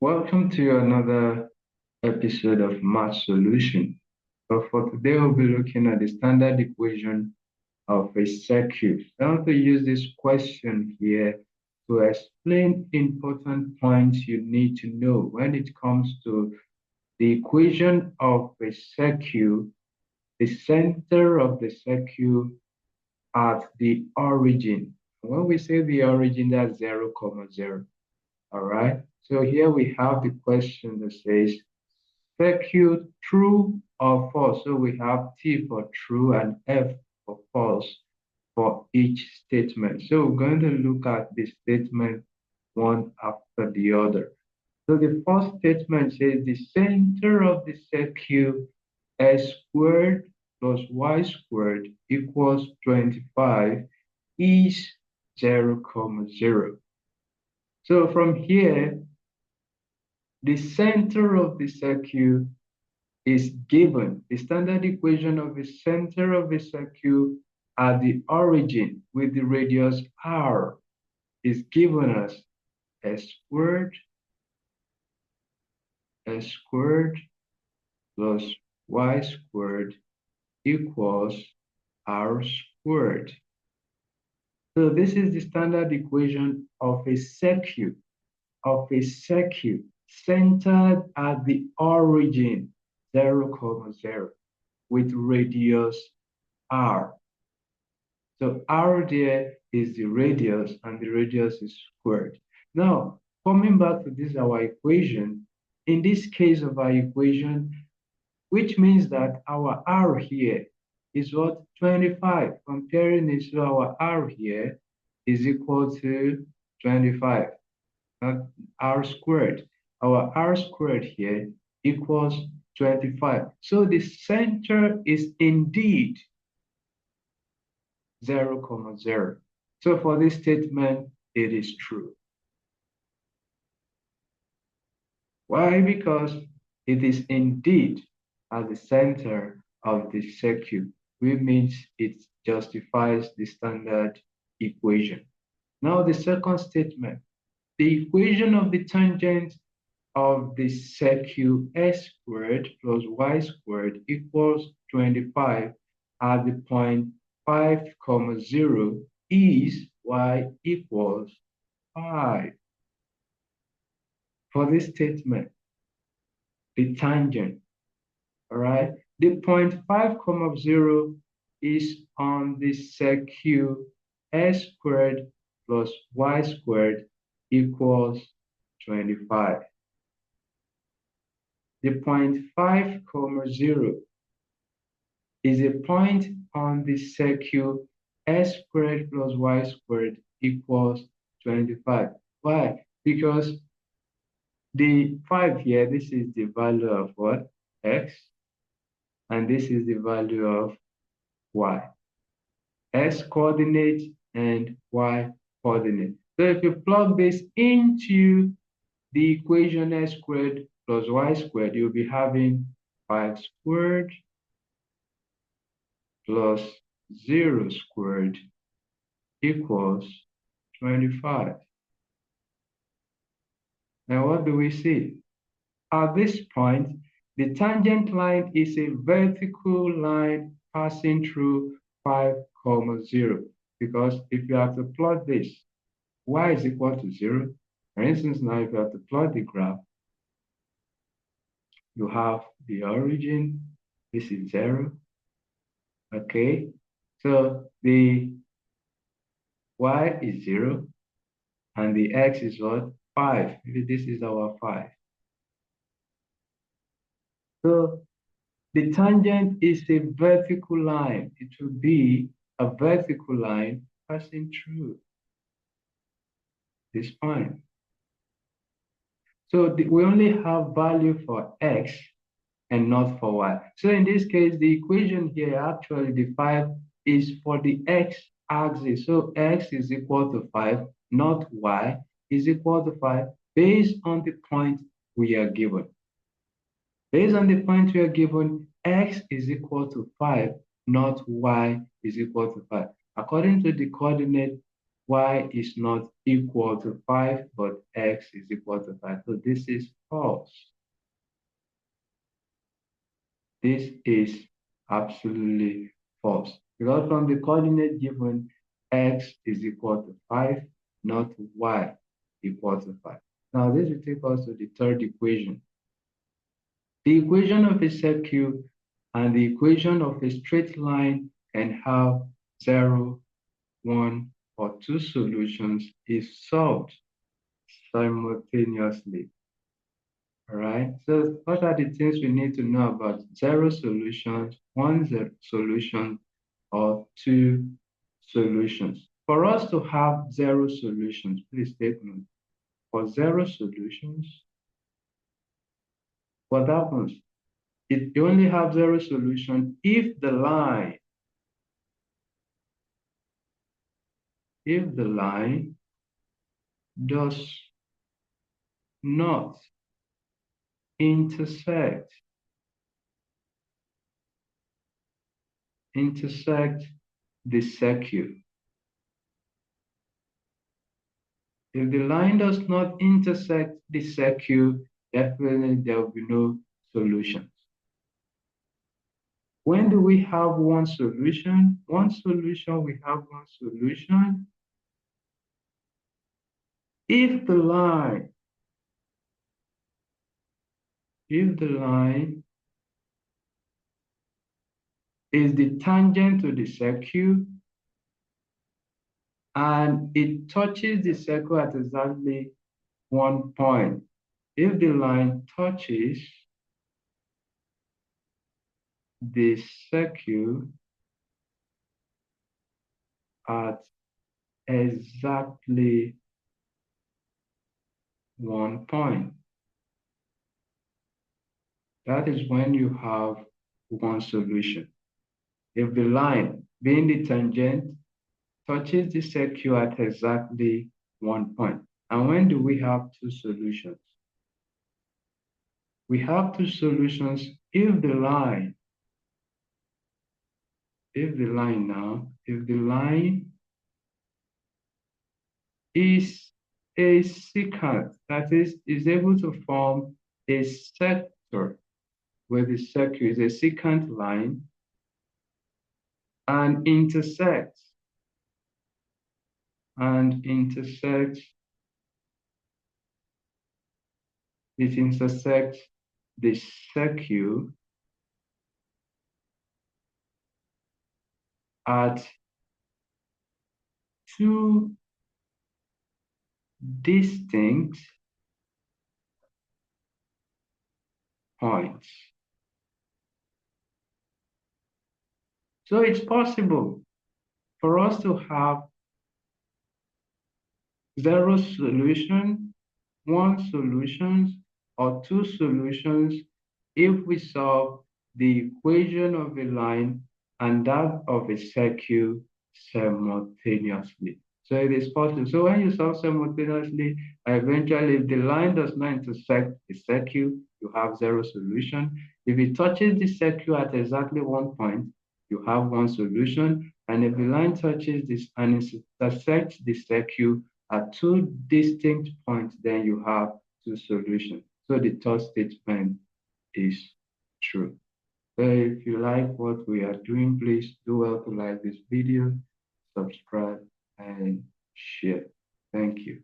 Welcome to another episode of Math Solution. So for today, we'll be looking at the standard equation of a circuit. I want to use this question here to explain important points you need to know when it comes to the equation of a circuit, the center of the circuit at the origin. When we say the origin, that's 0, 0. All right. So here we have the question that says circuit true or false. So we have T for true and F for false for each statement. So we're going to look at the statement one after the other. So the first statement says the center of the circuit S squared plus Y squared equals 25 is 0, 0. So from here, the center of the circuit is given. The standard equation of the center of the circuit at the origin with the radius r is given as s squared plus y squared equals r squared. So this is the standard equation of a circuit centered at the origin 0, 0 with radius r. So r there is the radius and the radius is squared. Now, coming back to this our equation, in this case of our equation, which means that our r here is what? 25. Comparing it to our r here is equal to 25. R squared. Our r squared here equals 25. So the center is indeed 0, 0. So for this statement, it is true. Why? Because it is indeed at the center of the circuit, which means it justifies the standard equation. Now the second statement. The equation of the tangent of the circuit s squared plus y squared equals 25 at the point 5, 0 is y equals 5. For this statement, the tangent, all right, the point 5, 0 is on the circuit s squared plus y squared equals 25. The point 5, 0 is a point on the circuit s squared plus y squared equals 25. Why? Because the 5 here, this is the value of what? X. And this is the value of y. X coordinate and y coordinate. So if you plug this into the equation s squared plus y squared, you'll be having 5 squared plus 0 squared equals 25. Now what do we see? At this point, the tangent line is a vertical line passing through 5, 0. Because if you have to plot this, y is equal to 0. For instance, now if you have to plot the graph, you have the origin, this is 0. Okay, so the y is 0 and the x is what? 5. This is our 5. So the tangent is a vertical line. It will be a vertical line passing through this point. So we only have value for x and not for y. So in this case, the equation here, actually the 5 is for the x axis. So x is equal to 5, not y is equal to 5, based on the point we are given. Based on the point we are given, x is equal to 5, not y is equal to 5. According to the coordinate, y is not equal to 5, but x is equal to 5. So this is false. This is absolutely false. Because from the coordinate given, x is equal to 5, not y equal to 5. Now this will take us to the third equation. The equation of a circle and the equation of a straight line can have 0, 1, or 2 solutions if solved simultaneously. All right, so what are the things we need to know about 0 solutions, 1 solution, or 2 solutions? For us to have 0 solutions, please take note. For 0 solutions, what happens? You only have 0 solution if the line does not intersect the circle. If the line does not intersect the circle, definitely there will be no solutions. When do we have one solution? One solution, we have one solution if the line is the tangent to the circle and it touches the circle at exactly one point. If the line touches the circle at exactly one point, that is when you have one solution. If the line, being the tangent, touches the circle at exactly one point. And when do we have two solutions? We have two solutions if the line is a secant, that is able to form a sector where the circle is a secant line and intersects it intersects the circle at two distinct points. So it's possible for us to have 0 solution, 1 solutions, or 2 solutions if we solve the equation of a line and that of a circle simultaneously. So it is possible. So when you solve simultaneously, eventually if the line does not intersect the circle, you have 0 solution. If it touches the circle at exactly one point, you have one solution. And if the line touches this and intersects the circle at two distinct points, then you have two solutions. So the third statement is true. So if you like what we are doing, please do well to like this video, subscribe, and share. Thank you.